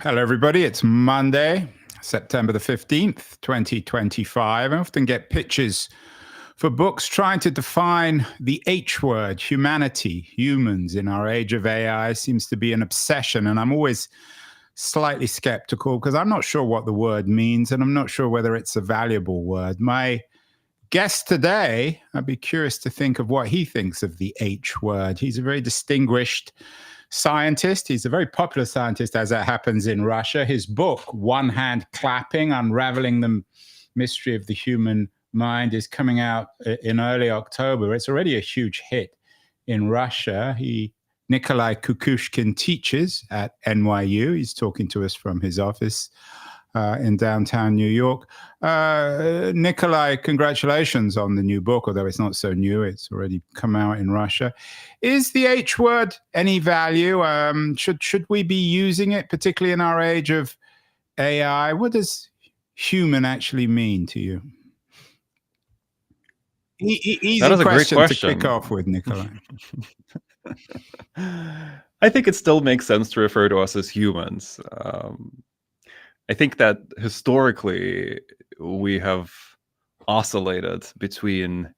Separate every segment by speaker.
Speaker 1: Hello, everybody. It's Monday, September the 15th, 2025. I often get pitches for books trying to define the H word, humanity, humans in our age of AI seems to be an obsession. And I'm always slightly skeptical because I'm not sure what the word means and I'm not sure whether it's a valuable word. My guest today, I'd be curious to think of what he thinks of the H word. He's a very distinguished scientist. He's a very popular scientist, as it happens in Russia. His book, One Hand Clapping, Unraveling the Mystery of the Human Mind, is coming out in early October. It's already a huge hit in Russia. Nikolay Kukushkin teaches at NYU. He's talking to us from his office in downtown New York. Nikolay, congratulations on the new book, although it's not so new. It's already come out in Russia. Is the H word any value? Should we be using it, particularly in our age of AI? What does human actually mean to you? Easy
Speaker 2: That is a great
Speaker 1: question to kick off with, Nikolay.
Speaker 2: I think it still makes sense to refer to us as humans. I think that historically we have oscillated between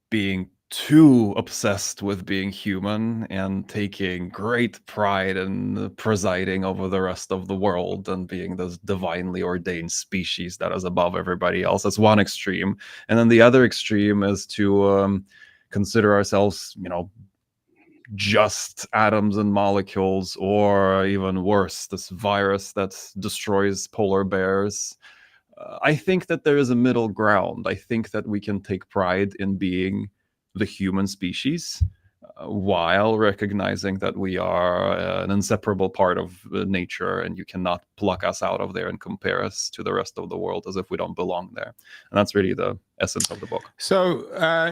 Speaker 2: being too obsessed with being human and taking great pride in presiding over the rest of the world and being this divinely ordained species that is above everybody else. That's one extreme. And then the other extreme is to consider ourselves, just atoms and molecules, or even worse, this virus that destroys polar bears. I think that there is a middle ground. I think that we can take pride in being the human species while recognizing that we are an inseparable part of nature, and you cannot pluck us out of there and compare us to the rest of the world as if we don't belong there. And that's really the essence of the book.
Speaker 1: So,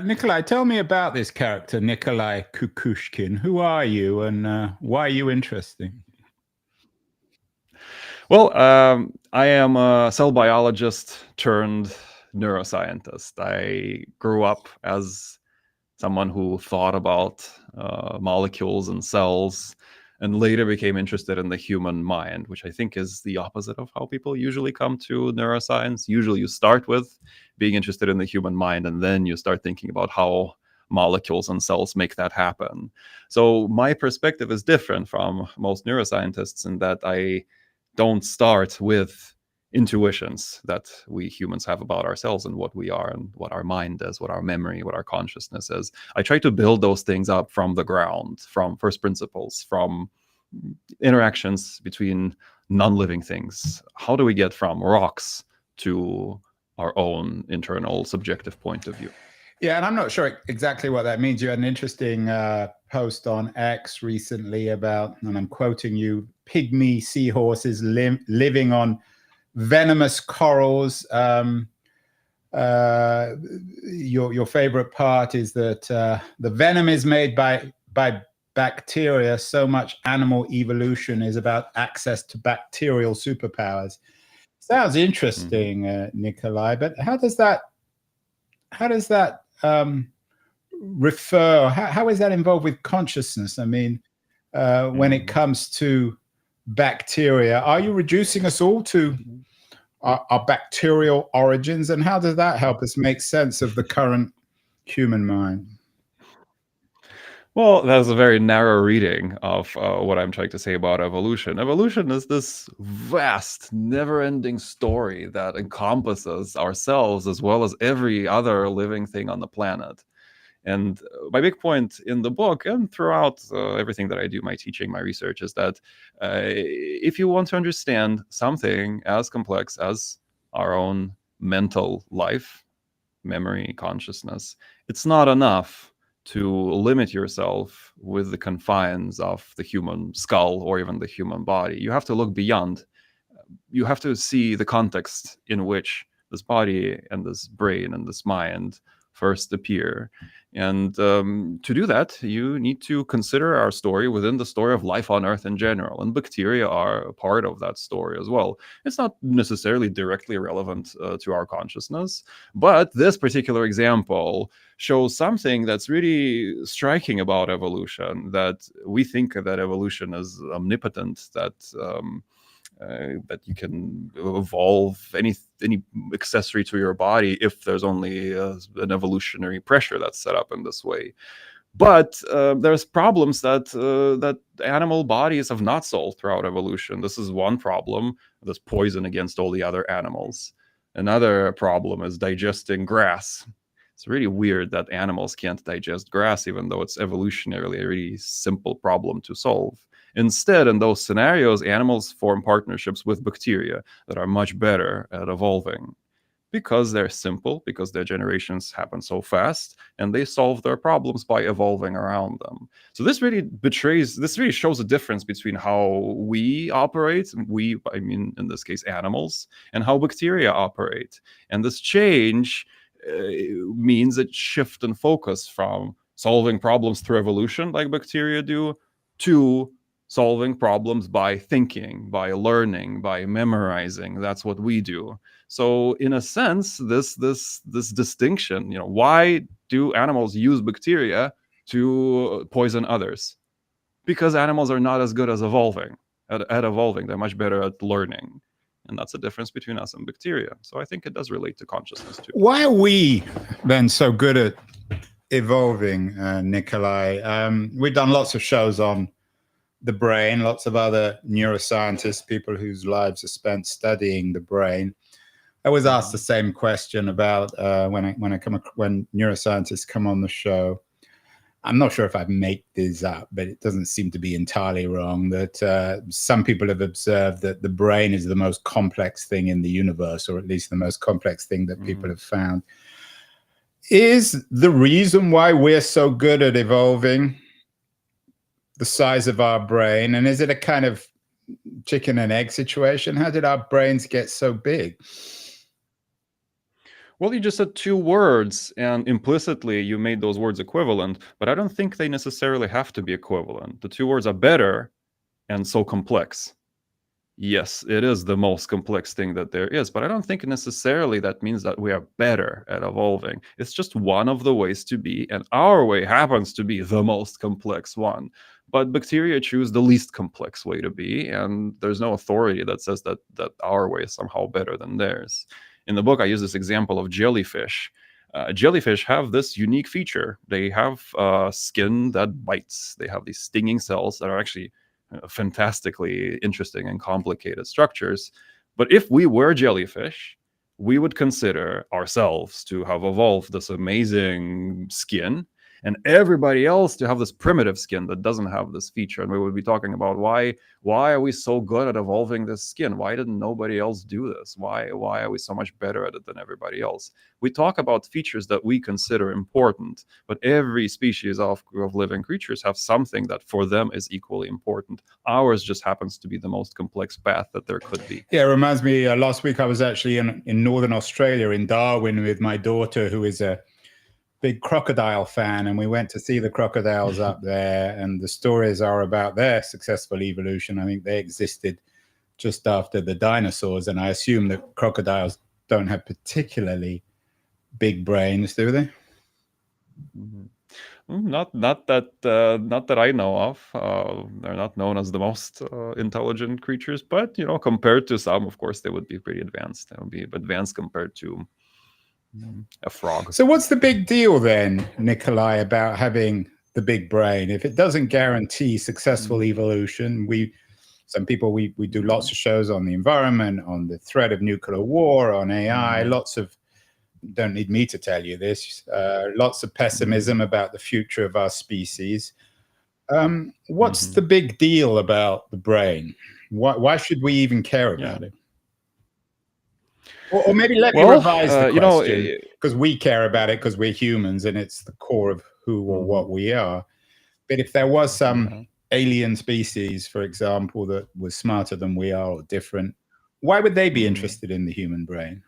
Speaker 1: Nikolay, tell me about this character, Nikolay Kukushkin. Who are you, and why are you interesting?
Speaker 2: Well, I am a cell biologist turned neuroscientist. I grew up as someone who thought about molecules and cells, and later became interested in the human mind, which I think is the opposite of how people usually come to neuroscience. Usually you start with being interested in the human mind, and then you start thinking about how molecules and cells make that happen. So my perspective is different from most neuroscientists in that I don't start with intuitions that we humans have about ourselves and what we are and what our mind is, what our memory, what our consciousness is. I try to build those things up from the ground, from first principles, from interactions between non-living things. How do we get from rocks to our own internal subjective point of view?
Speaker 1: Yeah, and I'm not sure exactly what that means. You had an interesting post on X recently about, and I'm quoting you, pygmy seahorses living on venomous corals. Your favorite part is that the venom is made by bacteria. So much animal evolution is about access to bacterial superpowers. Sounds interesting, Nikolay, but how does that refer? How is that involved with consciousness? I mean, when it comes to bacteria, are you reducing us all to our bacterial origins, and how does that help us make sense of the current human mind?
Speaker 2: Well, that's a very narrow reading of what I'm trying to say about evolution. Evolution is this vast, never-ending story that encompasses ourselves as well as every other living thing on the planet. And my big point in the book and throughout everything that I do, my teaching, my research, is that if you want to understand something as complex as our own mental life, memory, consciousness, it's not enough to limit yourself with the confines of the human skull or even the human body. You have to look beyond. You have to see the context in which this body and this brain and this mind first appear. And to do that, you need to consider our story within the story of life on Earth in general. And bacteria are a part of that story as well. It's not necessarily directly relevant to our consciousness, but this particular example shows something that's really striking about evolution, that we think that evolution is omnipotent, that you can evolve any accessory to your body if there's only an evolutionary pressure that's set up in this way. But there's problems that animal bodies have not solved throughout evolution. This is one problem. There's poison against all the other animals. Another problem is digesting grass. It's really weird that animals can't digest grass, even though it's evolutionarily a really simple problem to solve. Instead, in those scenarios, animals form partnerships with bacteria that are much better at evolving because they're simple, because their generations happen so fast, and they solve their problems by evolving around them. So this really shows a difference between how we operate, I mean, in this case, animals, and how bacteria operate. And this change means a shift in focus from solving problems through evolution, like bacteria do, to solving problems by thinking, by learning, by memorizing. That's what we do. So in a sense, this distinction, why do animals use bacteria to poison others? Because animals are not as good as evolving at evolving. They're much better at learning. And that's the difference between us and bacteria. So I think it does relate to consciousness too.
Speaker 1: Why are we then so good at evolving, Nikolay? We've done lots of shows on the brain, lots of other neuroscientists, people whose lives are spent studying the brain. I was asked the same question about when neuroscientists come on the show. I'm not sure if I make this up, but it doesn't seem to be entirely wrong that some people have observed that the brain is the most complex thing in the universe, or at least the most complex thing that people have found. Is the reason why we're so good at evolving the size of our brain? And is it a kind of chicken and egg situation? How did our brains get so big?
Speaker 2: Well, you just said two words, and implicitly you made those words equivalent, but I don't think they necessarily have to be equivalent. The two words are better and so complex. Yes, it is the most complex thing that there is, but I don't think necessarily that means that we are better at evolving. It's just one of the ways to be, and our way happens to be the most complex one. But bacteria choose the least complex way to be, and there's no authority that says that our way is somehow better than theirs. In the book, I use this example of jellyfish. Jellyfish have this unique feature. They have skin that bites. They have these stinging cells that are actually fantastically interesting and complicated structures. But if we were jellyfish, we would consider ourselves to have evolved this amazing skin, and everybody else to have this primitive skin that doesn't have this feature. And we would be talking about why are we so good at evolving this skin? Why didn't nobody else do this? Why are we so much better at it than everybody else? We talk about features that we consider important, but every species of living creatures have something that for them is equally important. Ours just happens to be the most complex path that there could be.
Speaker 1: Yeah, it reminds me, last week I was actually in Northern Australia, in Darwin, with my daughter, who is a big crocodile fan, and we went to see the crocodiles up there, and the stories are about their successful evolution. I think they existed just after the dinosaurs, and I assume that crocodiles don't have particularly big brains, do they?
Speaker 2: Not that I know of. They're not known as the most intelligent creatures, but compared to some, of course, they would be pretty advanced. They would be advanced compared to a frog.
Speaker 1: So what's the big deal then, Nikolay, about having the big brain? If it doesn't guarantee successful evolution, we do lots of shows on the environment, on the threat of nuclear war, on AI, don't need me to tell you this, lots of pessimism about the future of our species. What's the big deal about the brain? Why should we even care about it? Or maybe let me revise the question, because we care about it because we're humans and it's the core of who or what we are. But if there was some alien species, for example, that was smarter than we are or different, why would they be interested in the human brain?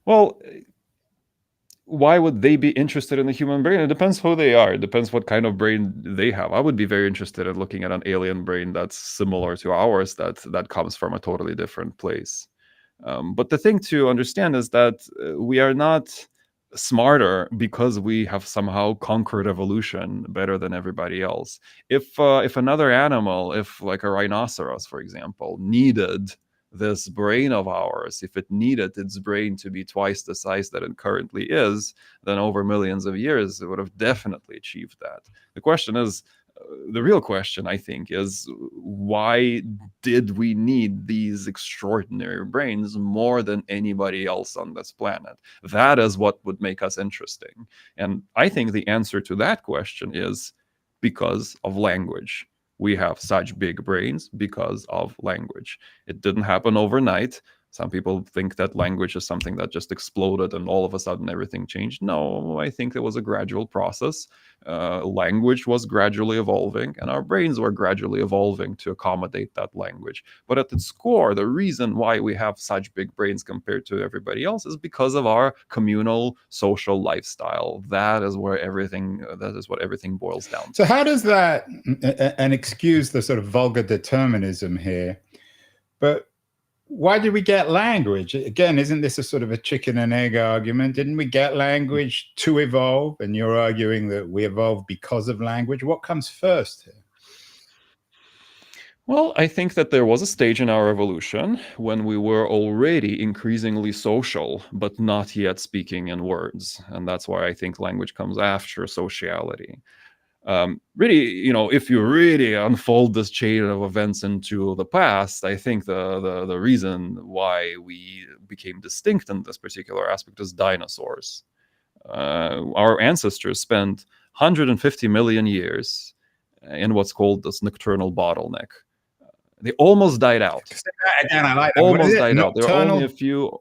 Speaker 2: Well, why would they be interested in the human brain? It depends who they are. It depends what kind of brain they have. I would be very interested in looking at an alien brain that's similar to ours, that comes from a totally different place. But the thing to understand is that we are not smarter because we have somehow conquered evolution better than everybody else. If another animal, if like a rhinoceros, for example, needed this brain of ours, if it needed its brain to be twice the size that it currently is, then over millions of years, it would have definitely achieved that. The question is, the real question, I think, is why did we need these extraordinary brains more than anybody else on this planet? That is what would make us interesting. And I think the answer to that question is because of language. We have such big brains because of language. It didn't happen overnight. Some people think that language is something that just exploded and all of a sudden everything changed. No, I think it was a gradual process. Language was gradually evolving, and our brains were gradually evolving to accommodate that language. But at its core, the reason why we have such big brains compared to everybody else is because of our communal social lifestyle. That is what everything boils down to.
Speaker 1: So how does that, and excuse the sort of vulgar determinism here, but why did we get language? Again, isn't this a sort of a chicken and egg argument? Didn't we get language to evolve? And you're arguing that we evolved because of language. What comes first here?
Speaker 2: Well, I think that there was a stage in our evolution when we were already increasingly social, but not yet speaking in words. And that's why I think language comes after sociality. Really, if you really unfold this chain of events into the past, I think the reason why we became distinct in this particular aspect is dinosaurs. Our ancestors spent 150 million years in what's called this nocturnal bottleneck. They almost died out.
Speaker 1: Again, I like that.
Speaker 2: Almost died out. There are
Speaker 1: Nocturnal?
Speaker 2: only a few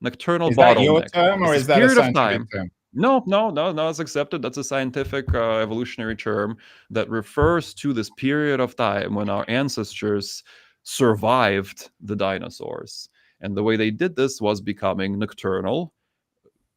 Speaker 2: nocturnal
Speaker 1: Is that your
Speaker 2: bottleneck.
Speaker 1: term, or
Speaker 2: It's
Speaker 1: is
Speaker 2: this
Speaker 1: that a
Speaker 2: period of
Speaker 1: scientific
Speaker 2: time.
Speaker 1: term?
Speaker 2: No, it's accepted. That's a scientific evolutionary term that refers to this period of time when our ancestors survived the dinosaurs. And the way they did this was becoming nocturnal,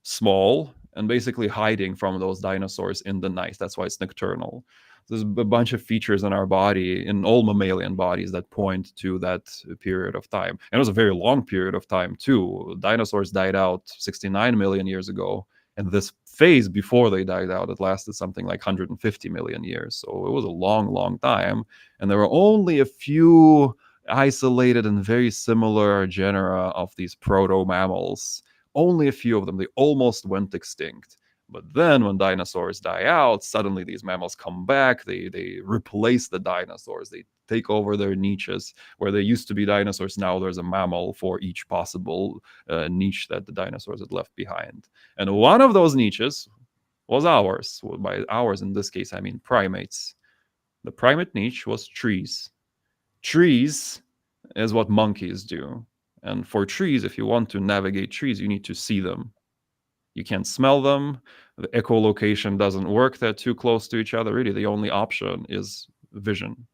Speaker 2: small, and basically hiding from those dinosaurs in the night. That's why it's nocturnal. There's a bunch of features in our body, in all mammalian bodies, that point to that period of time. And it was a very long period of time, too. Dinosaurs died out 69 million years ago. And this phase before they died out, it lasted something like 150 million years. So it was a long, long time. And there were only a few isolated and very similar genera of these proto-mammals. Only a few of them. They almost went extinct. But then when dinosaurs die out, suddenly these mammals come back. They replace the dinosaurs. They take over their niches. Where there used to be dinosaurs, now there's a mammal for each possible niche that the dinosaurs had left behind. And one of those niches was ours. Well, by ours, in this case, I mean primates. The primate niche was trees. Trees is what monkeys do. And for trees, if you want to navigate trees, you need to see them. You can't smell them. The echolocation doesn't work. They're too close to each other. Really, the only option is vision.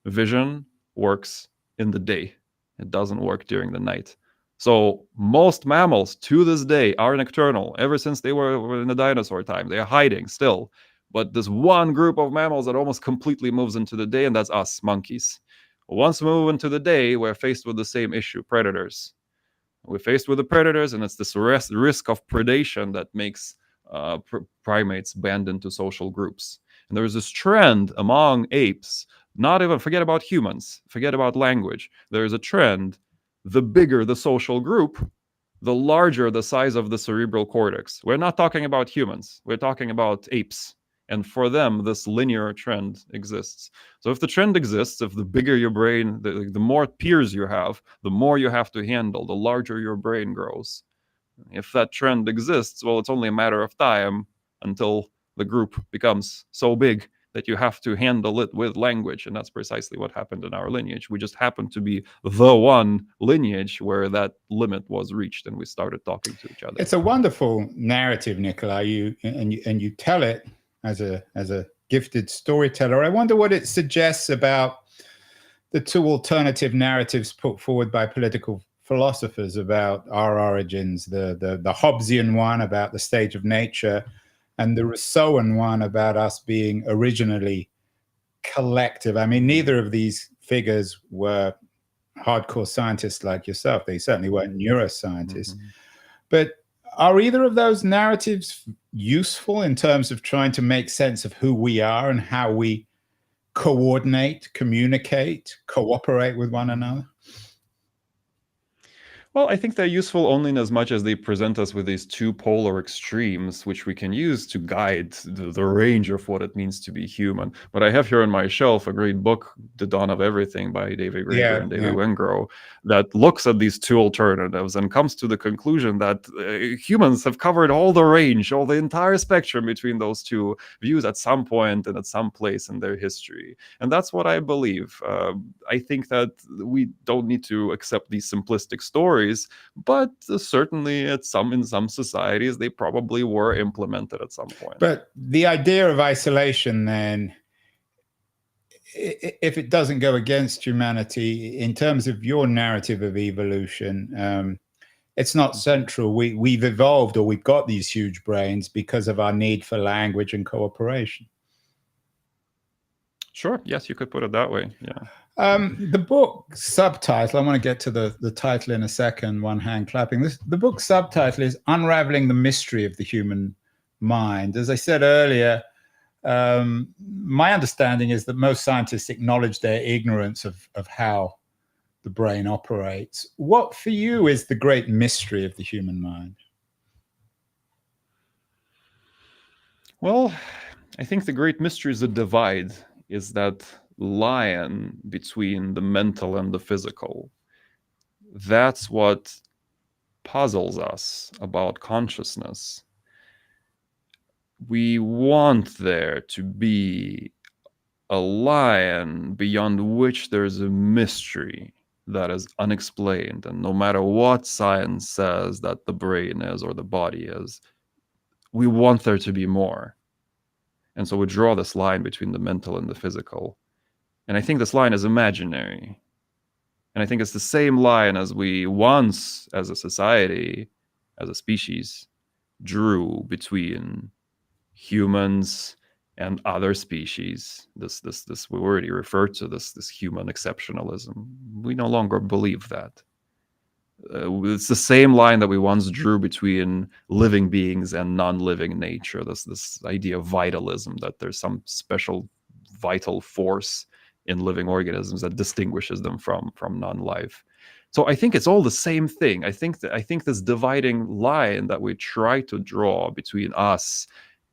Speaker 2: Vision works in the day. It doesn't work during the night. So most mammals to this day are nocturnal. Ever since they were in the dinosaur time, they are hiding still. But there's one group of mammals that almost completely moves into the day, and that's us, monkeys. Once we move into the day, we're faced with the same issue, predators. We're faced with the predators, and it's this risk of predation that makes primates band into social groups. And there's this trend among apes, not even forget about humans, forget about language. There's a trend. The bigger the social group, the larger the size of the cerebral cortex. We're not talking about humans. We're talking about apes. And for them, this linear trend exists. So if the trend exists, if the bigger your brain, the more peers you have, the more you have to handle, the larger your brain grows. If that trend exists, well, it's only a matter of time until the group becomes so big that you have to handle it with language. And that's precisely what happened in our lineage. We just happened to be the one lineage where that limit was reached and we started talking to each other.
Speaker 1: It's a wonderful narrative, Nikolay. You tell it as a gifted storyteller. I wonder what it suggests about the two alternative narratives put forward by political philosophers about our origins, the Hobbesian one about the state of nature, and the Rousseauan one about us being originally collective. I mean, neither of these figures were hardcore scientists like yourself. They certainly weren't neuroscientists. But are either of those narratives useful in terms of trying to make sense of who we are and how we coordinate, communicate, cooperate with one another?
Speaker 2: Well, I think they're useful only in as much as they present us with these two polar extremes, which we can use to guide the range of what it means to be human. But I have here on my shelf a great book, The Dawn of Everything by David Graeber and David Wengrow, that looks at these two alternatives and comes to the conclusion that humans have covered all the range, all the entire spectrum between those two views at some point and at some place in their history. And that's what I believe. I think that we don't need to accept these simplistic stories, but certainly in some societies they probably were implemented at some point.
Speaker 1: But the idea of isolation, then, if it doesn't go against humanity in terms of your narrative of evolution, it's not central. We've evolved, or we've got these huge brains because of our need for language and cooperation.
Speaker 2: Sure. Yes, you could put it that way. Yeah.
Speaker 1: The book subtitle, I want to get to the title in a second, one hand clapping. The book subtitle is Unraveling the Mystery of the Human Mind. As I said earlier, my understanding is that most scientists acknowledge their ignorance of how the brain operates. What for you is the great mystery of the human mind?
Speaker 2: Well, I think the great mystery is the divide, is that line between the mental and the physical. That's what puzzles us about consciousness. We want there to be a line beyond which there's a mystery that is unexplained, and no matter what science says that the brain is or the body is, we want there to be more. And so we draw this line between the mental and the physical. And I think this line is imaginary. And I think it's the same line as we once, as a society, as a species, drew between humans and other species. This we already referred to this human exceptionalism. We no longer believe that. It's the same line that we once drew between living beings and non-living nature. This idea of vitalism, that there's some special vital force in living organisms that distinguishes them from non-life. So I think it's all the same thing. I think this dividing line that we try to draw between us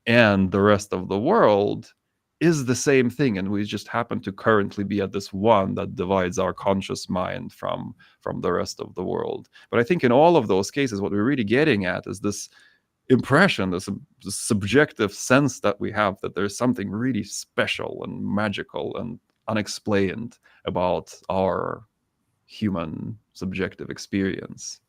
Speaker 2: and the rest of the world is the same thing, and we just happen to currently be at this one that divides our conscious mind from the rest of the world. But I think in all of those cases, what we're really getting at is this impression, this subjective sense that we have that there's something really special and magical and unexplained about our human subjective experience.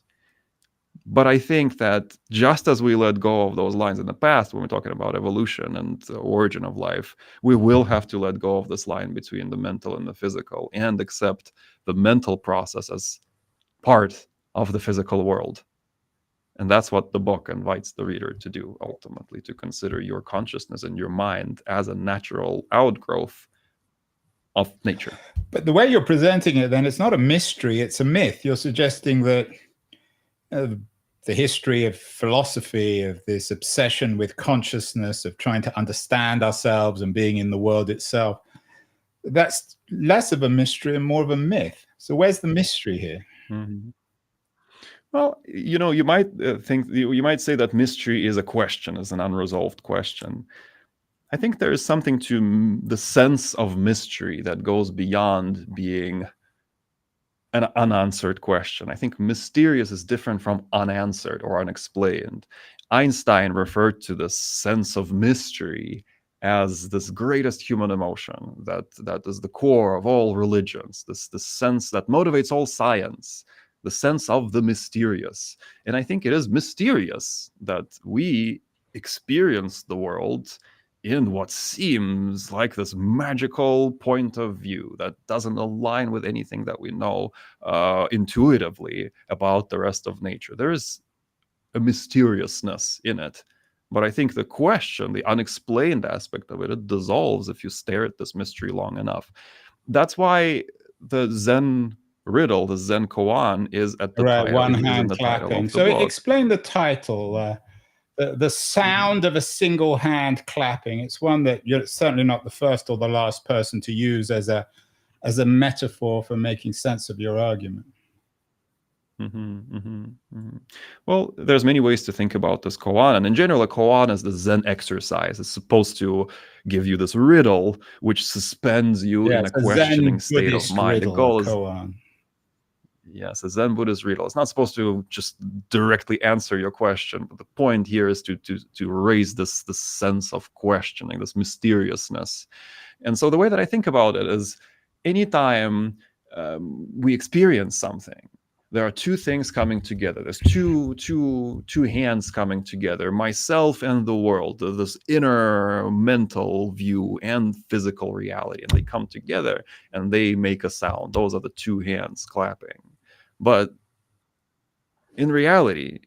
Speaker 2: But I think that just as we let go of those lines in the past, when we're talking about evolution and the origin of life, we will have to let go of this line between the mental and the physical and accept the mental process as part of the physical world. And that's what the book invites the reader to do, ultimately, to consider your consciousness and your mind as a natural outgrowth of nature.
Speaker 1: But the way you're presenting it, then, it's not a mystery, it's a myth. You're suggesting that the history of philosophy, of this obsession with consciousness, of trying to understand ourselves and being in the world itself, that's less of a mystery and more of a myth. So where's the mystery here?
Speaker 2: Mm-hmm. Well, you might you might say that mystery is a question, is an unresolved question. I think there is something to the sense of mystery that goes beyond being an unanswered question. I think mysterious is different from unanswered or unexplained. Einstein referred to this sense of mystery as this greatest human emotion that is the core of all religions, this sense that motivates all science, the sense of the mysterious. And I think it is mysterious that we experience the world in what seems like this magical point of view that doesn't align with anything that we know intuitively about the rest of nature. There is a mysteriousness in it. But I think the question, the unexplained aspect of it, it dissolves if you stare at this mystery long enough. That's why the Zen riddle, the Zen koan, is at the
Speaker 1: Right,
Speaker 2: title.
Speaker 1: one
Speaker 2: Is in
Speaker 1: hand
Speaker 2: the title
Speaker 1: clapping.
Speaker 2: of the
Speaker 1: So
Speaker 2: book.
Speaker 1: explain the title. The sound of a single hand clapping. It's one that you're certainly not the first or the last person to use as a metaphor for making sense of your argument.
Speaker 2: Well, there's many ways to think about this koan, and in general, a koan is the Zen exercise. It's supposed to give you this riddle, which suspends you in a questioning
Speaker 1: Zen
Speaker 2: state of
Speaker 1: Buddhist
Speaker 2: mind. The
Speaker 1: riddle, a
Speaker 2: goal is,
Speaker 1: koan.
Speaker 2: yes, a Zen Buddhist riddle. It's not supposed to just directly answer your question, but the point here is to raise this sense of questioning, this mysteriousness. And so the way that I think about it is, anytime we experience something, there are two things coming together. There's two hands coming together, myself and the world, this inner mental view and physical reality, and they come together and they make a sound. Those are the two hands clapping. But in reality,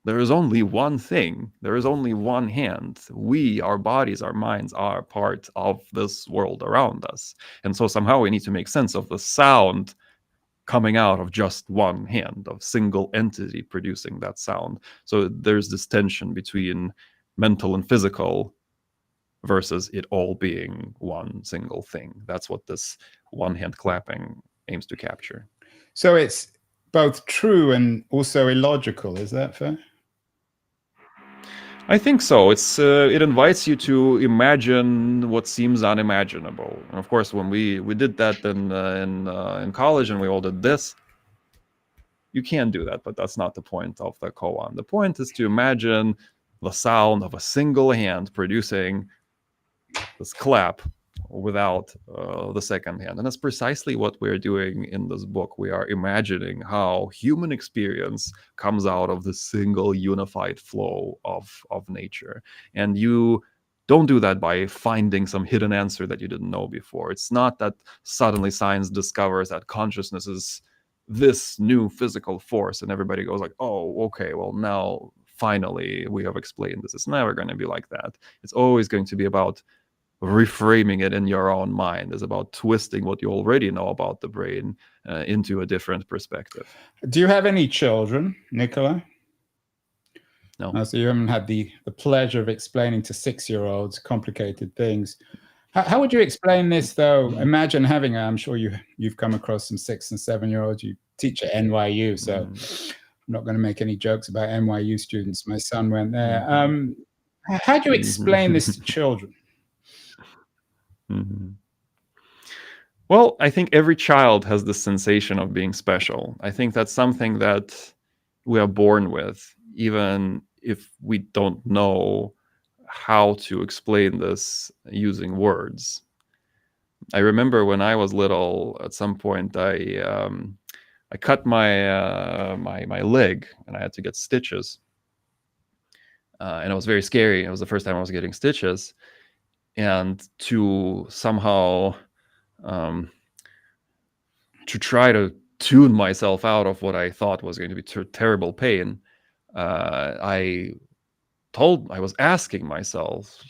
Speaker 2: there is only one thing. There is only one hand. We, our bodies, our minds, are part of this world around us. And so somehow we need to make sense of the sound coming out of just one hand, of single entity producing that sound. So there's this tension between mental and physical versus it all being one single thing. That's what this one hand clapping aims to capture.
Speaker 1: So it's both true and also illogical. Is that fair?
Speaker 2: I think so. It invites you to imagine what seems unimaginable. And of course, when we did that in college, and we all did this, you can do that, but that's not the point of the koan. The point is to imagine the sound of a single hand producing this clap without the second hand. And that's precisely what we're doing in this book. We are imagining how human experience comes out of the single unified flow of nature. And you don't do that by finding some hidden answer that you didn't know before. It's not that suddenly science discovers that consciousness is this new physical force and everybody goes like, oh, okay, well, now finally we have explained this. It's never going to be like that. It's always going to be about reframing it in your own mind. Is about twisting what you already know about the brain into a different perspective.
Speaker 1: Do you have any children, Nikolay?
Speaker 2: No.
Speaker 1: So you haven't had the pleasure of explaining to 6-year-olds complicated things. How would you explain this, though? Imagine having, I'm sure you've come across some 6 and 7-year-olds. You teach at NYU, so I'm not going to make any jokes about NYU students. My son went there. How do you explain this to children?
Speaker 2: Well, I think every child has this sensation of being special. I think that's something that we are born with, even if we don't know how to explain this using words. I remember when I was little, at some point, I cut my my leg, and I had to get stitches, and it was very scary. It was the first time I was getting stitches, and to somehow to try to tune myself out of what I thought was going to be terrible pain, I was asking myself,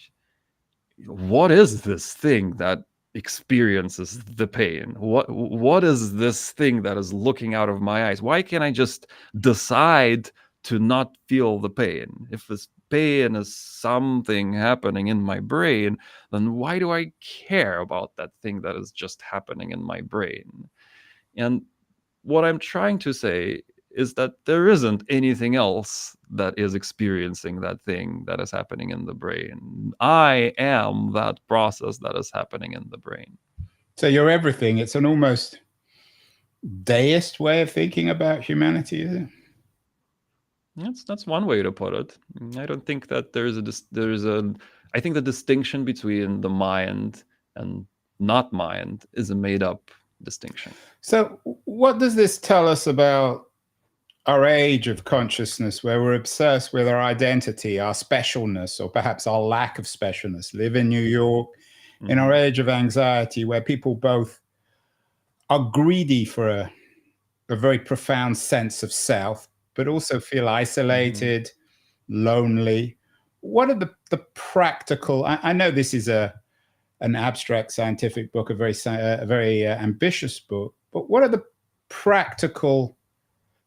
Speaker 2: what is this thing that experiences the pain? What is this thing that is looking out of my eyes? Why can't I just decide to not feel the pain? If this pain is something happening in my brain, then why do I care about that thing that is just happening in my brain? And what I'm trying to say is that there isn't anything else that is experiencing that thing that is happening in the brain. I am that process that is happening in the brain.
Speaker 1: So you're everything. It's an almost deist way of thinking about humanity, is it?
Speaker 2: That's one way to put it. I don't think that I think the distinction between the mind and not mind is a made up distinction.
Speaker 1: So what does this tell us about our age of consciousness where we're obsessed with our identity, our specialness, or perhaps our lack of specialness, live in New York, in our age of anxiety where people both are greedy for a very profound sense of self, but also feel isolated, lonely. What are the practical? I know this is an abstract scientific book, a very ambitious book, but what are the practical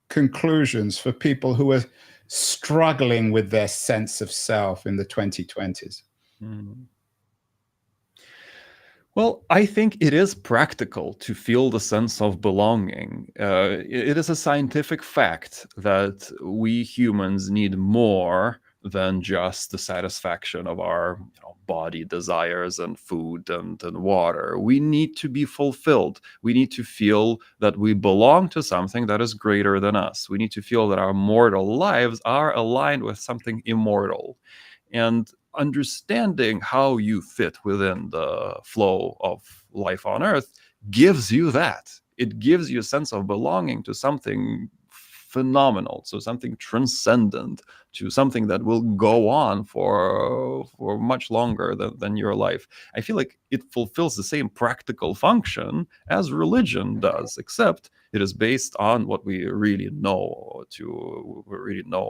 Speaker 1: conclusions for people who are struggling with their sense of self in the 2020s?
Speaker 2: Mhm. Well, I think it is practical to feel the sense of belonging. It is a scientific fact that we humans need more than just the satisfaction of our body desires and food and water. We need to be fulfilled. We need to feel that we belong to something that is greater than us. We need to feel that our mortal lives are aligned with something immortal. And understanding how you fit within the flow of life on earth gives you that. It gives you a sense of belonging to something phenomenal, so something transcendent, to something that will go on for much longer than your life. I feel like it fulfills the same practical function as religion does, except it is based on what we really know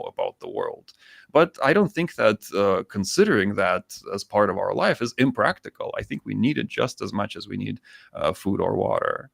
Speaker 2: about the world. But I don't think that considering that as part of our life is impractical. I think we need it just as much as we need food or water.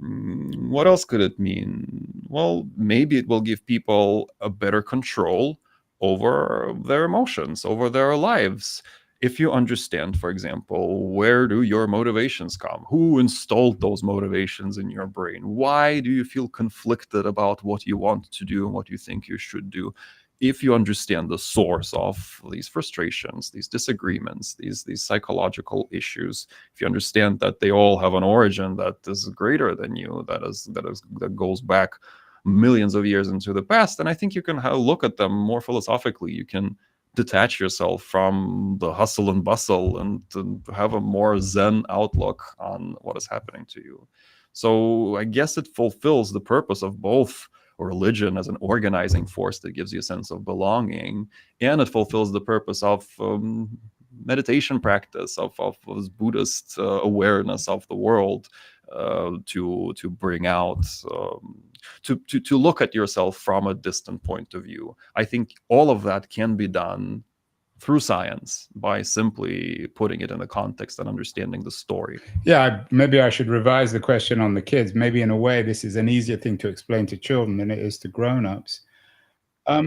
Speaker 2: What else could it mean? Well, maybe it will give people a better control over their emotions, over their lives. If you understand, for example, where do your motivations come? Who installed those motivations in your brain? Why do you feel conflicted about what you want to do and what you think you should do? If you understand the source of these frustrations, these disagreements, these psychological issues, if you understand that they all have an origin that is greater than you, that goes back millions of years into the past, then I think you can look at them more philosophically. You can detach yourself from the hustle and bustle and have a more zen outlook on what is happening to you. So I guess it fulfills the purpose of both religion as an organizing force that gives you a sense of belonging, and it fulfills the purpose of meditation practice, of Buddhist awareness of the world, to bring out to look at yourself from a distant point of view. I think all of that can be done through science by simply putting it in the context and understanding the story.
Speaker 1: Yeah, maybe I should revise the question on the kids. Maybe in a way, this is an easier thing to explain to children than it is to grown-ups.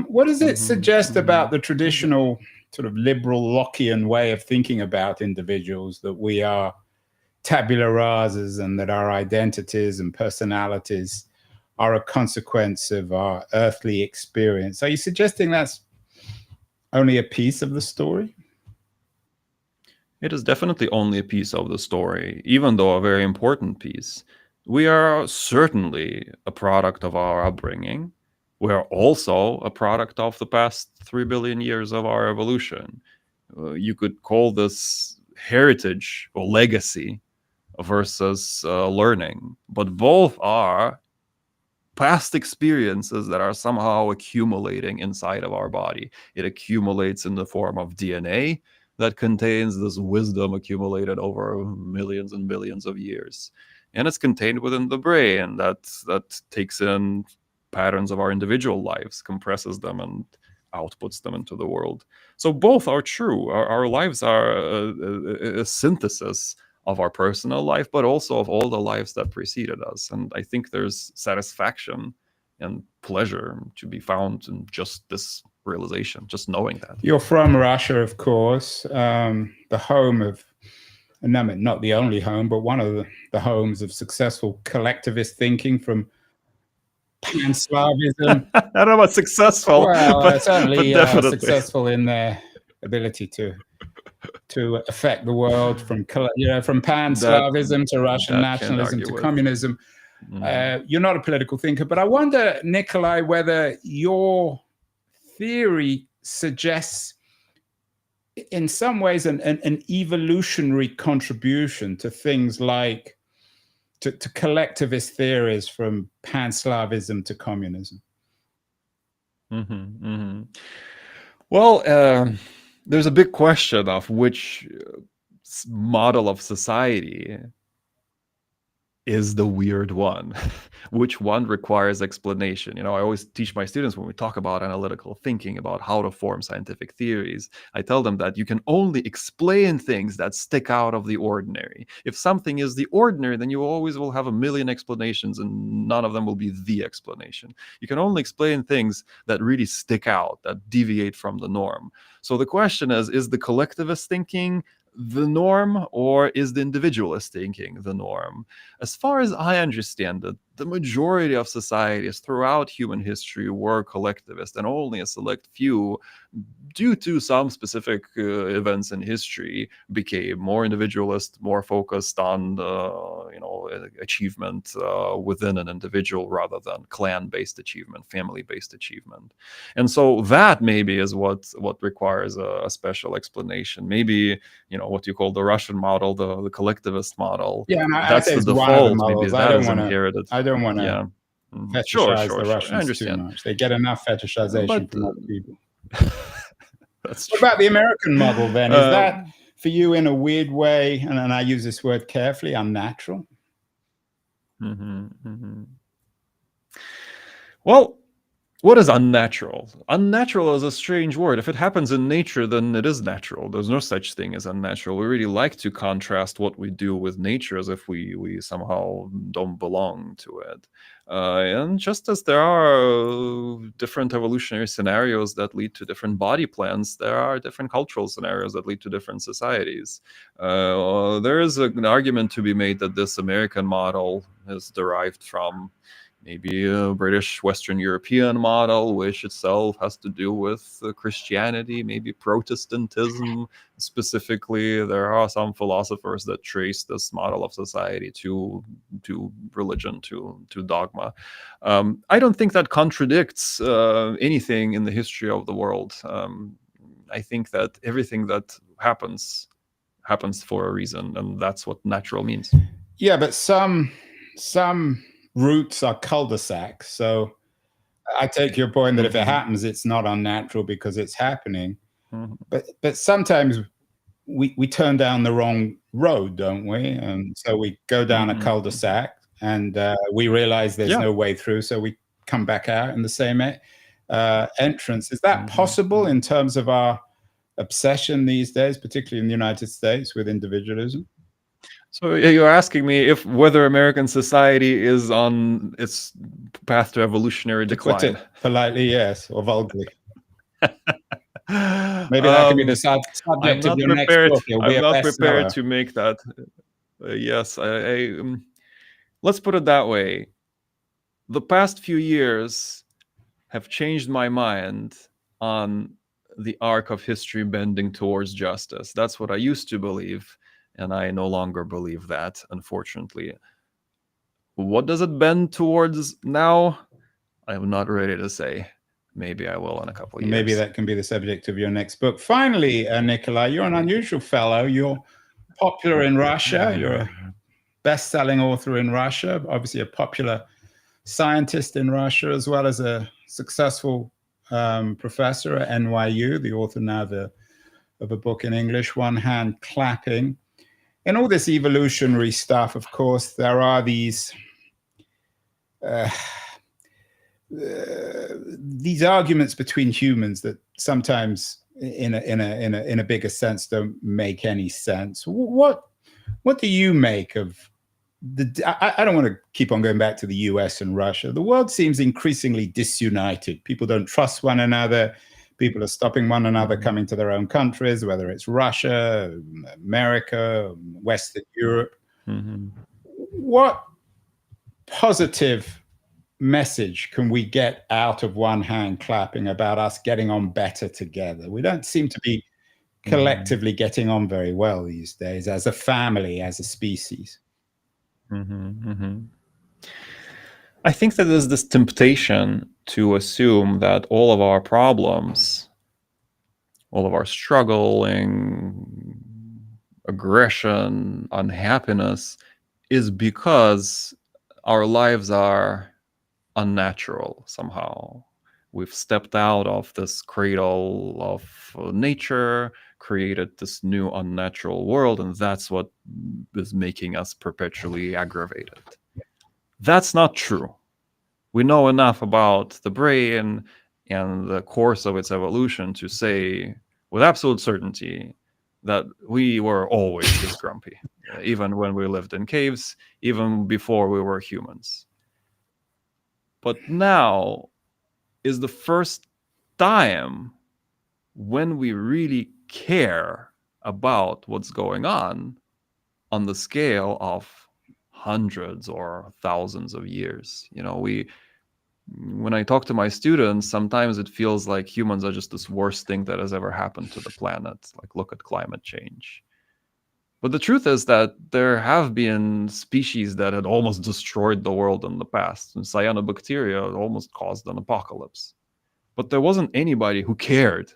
Speaker 1: What does it suggest about the traditional sort of liberal Lockean way of thinking about individuals, that we are tabula rasas and that our identities and personalities are a consequence of our earthly experience? Are you suggesting that's only a piece of the story?
Speaker 2: It is definitely only a piece of the story, even though a very important piece. We are certainly a product of our upbringing. We are also a product of the past 3 billion years of our evolution. You could call this heritage or legacy versus learning, but both are past experiences that are somehow accumulating inside of our body. It accumulates in the form of DNA that contains this wisdom accumulated over millions and billions of years. And it's contained within the brain that takes in patterns of our individual lives, compresses them, and outputs them into the world. So both are true. Our lives are a synthesis of our personal life, but also of all the lives that preceded us. And I think there's satisfaction and pleasure to be found in just this realization, just knowing that.
Speaker 1: You're from Russia, of course, the home of, no, not the only home, but one of the homes of successful collectivist thinking, from Pan-Slavism.
Speaker 2: I don't know about successful,
Speaker 1: Well,
Speaker 2: but
Speaker 1: certainly
Speaker 2: definitely
Speaker 1: successful in their ability to affect the world, from Pan-Slavism to Russian nationalism to communism. You're not a political thinker, but I wonder, Nikolay, whether your theory suggests in some ways an evolutionary contribution to things like to collectivist theories, from Pan-Slavism to communism.
Speaker 2: Well, there's a big question of which model of society is the weird one. Which one requires explanation? I always teach my students, when we talk about analytical thinking, about how to form scientific theories, I tell them that you can only explain things that stick out of the ordinary. If something is the ordinary, then you always will have a million explanations and none of them will be the explanation. You can only explain things that really stick out, that deviate from the norm. So the question is the collectivist thinking the norm, or is the individualist thinking the norm? As far as I understand it, the majority of societies throughout human history were collectivist, and only a select few, due to some specific events in history, became more individualist, more focused on achievement within an individual rather than clan-based achievement, family-based achievement. And so that maybe is what requires a special explanation. Maybe what you call the Russian model, the collectivist model.
Speaker 1: Yeah, and I
Speaker 2: That's
Speaker 1: say
Speaker 2: the
Speaker 1: it's one of the
Speaker 2: default. Maybe
Speaker 1: models.
Speaker 2: that is inherited.
Speaker 1: I don't want to
Speaker 2: Yeah. Sure,
Speaker 1: fetishize the
Speaker 2: sure. I
Speaker 1: Russians too
Speaker 2: understand.
Speaker 1: much. They get enough fetishization
Speaker 2: But
Speaker 1: from other people.
Speaker 2: that's
Speaker 1: What
Speaker 2: true.
Speaker 1: about the American model then? Is that for you, in a weird way, and I use this word carefully, unnatural?
Speaker 2: Well, what is unnatural? Unnatural is a strange word. If it happens in nature, then it is natural. There's no such thing as unnatural. We really like to contrast what we do with nature as if we somehow don't belong to it. And just as there are different evolutionary scenarios that lead to different body plans, there are different cultural scenarios that lead to different societies. There is an argument to be made that this American model is derived from maybe a British Western European model, which itself has to do with Christianity, maybe Protestantism specifically. There are some philosophers that trace this model of society to religion, to dogma. I don't think that contradicts anything in the history of the world. I think that everything that happens for a reason, and that's what natural means.
Speaker 1: Yeah, but some routes are cul-de-sacs. So I take your point that if it happens, it's not unnatural because it's happening. But sometimes we turn down the wrong road, don't we? And so we go down a cul-de-sac and we realize there's no way through, so we come back out in the same entrance. Is that possible in terms of our obsession these days, particularly in the United States, with individualism?
Speaker 2: So you're asking me whether American society is on its path to evolutionary decline.
Speaker 1: To put it politely, yes, or vulgarly. Maybe that could be the subject of your next book.
Speaker 2: I'm not prepared to make that. Yes, let's put it that way. The past few years have changed my mind on the arc of history bending towards justice. That's what I used to believe, and I no longer believe that, unfortunately. What does it bend towards now? I'm not ready to say. Maybe I will in a couple of years.
Speaker 1: Maybe that can be the subject of your next book. Finally, Nikolay, you're an unusual fellow. You're popular in Russia. You're a best-selling author in Russia, obviously a popular scientist in Russia, as well as a successful professor at NYU, the author now of a book in English, One Hand Clapping. In all this evolutionary stuff, of course, there are these arguments between humans that sometimes, in a bigger sense, don't make any sense. What do you make of I don't want to keep on going back to the US and Russia. The world seems increasingly disunited. People don't trust one another. People are stopping one another coming to their own countries, whether it's Russia, America, Western Europe. What positive message can we get out of One Hand Clapping about us getting on better together? We don't seem to be collectively getting on very well these days as a family, as a species.
Speaker 2: I think that there's this temptation to assume that all of our problems, all of our struggling, aggression, unhappiness is because our lives are unnatural somehow. We've stepped out of this cradle of nature, created this new unnatural world, and that's what is making us perpetually aggravated. That's not true. We know enough about the brain and the course of its evolution to say with absolute certainty that we were always this grumpy, even when we lived in caves, even before we were humans. But now is the first time when we really care about what's going on the scale of hundreds or thousands of years. When I talk to my students, sometimes it feels like humans are just this worst thing that has ever happened to the planet. Like, look at climate change. But the truth is that there have been species that had almost destroyed the world in the past. And cyanobacteria almost caused an apocalypse. But there wasn't anybody who cared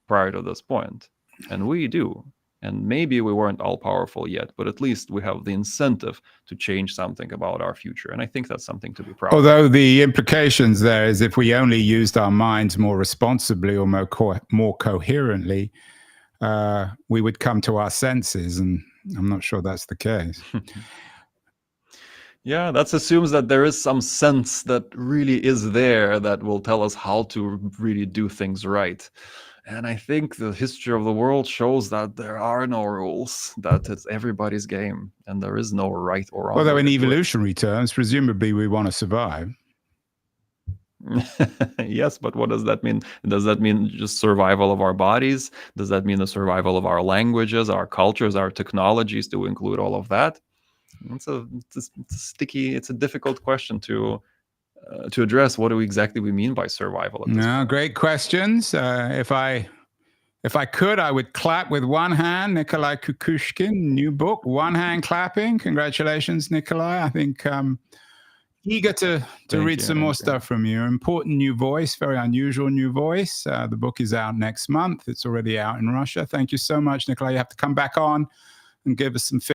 Speaker 2: prior to this point. And we do. And maybe we weren't all powerful yet, but at least we have the incentive to change something about our future. And I think that's something to be proud of.
Speaker 1: Although the implications there is if we only used our minds more responsibly or more coherently, we would come to our senses. And I'm not sure that's the case.
Speaker 2: Yeah, that assumes that there is some sense that really is there that will tell us how to really do things right. And I think the history of the world shows that there are no rules, that it's everybody's game, and there is no right or wrong.
Speaker 1: Although in evolutionary terms, presumably we want to survive.
Speaker 2: Yes, but what does that mean? Does that mean just survival of our bodies? Does that mean the survival of our languages, our cultures, our technologies? Do we include all of that? It's a sticky, it's a difficult question to address. What do we exactly mean by survival?
Speaker 1: No, great questions. If I could, I would clap with one hand. Nikolay Kukushkin, new book, one hand clapping. Congratulations, Nikolay. I think eager to read some more stuff from you. Important new voice, very unusual new voice. The book is out next month. It's already out in Russia. Thank you so much, Nikolay. You have to come back on and give us some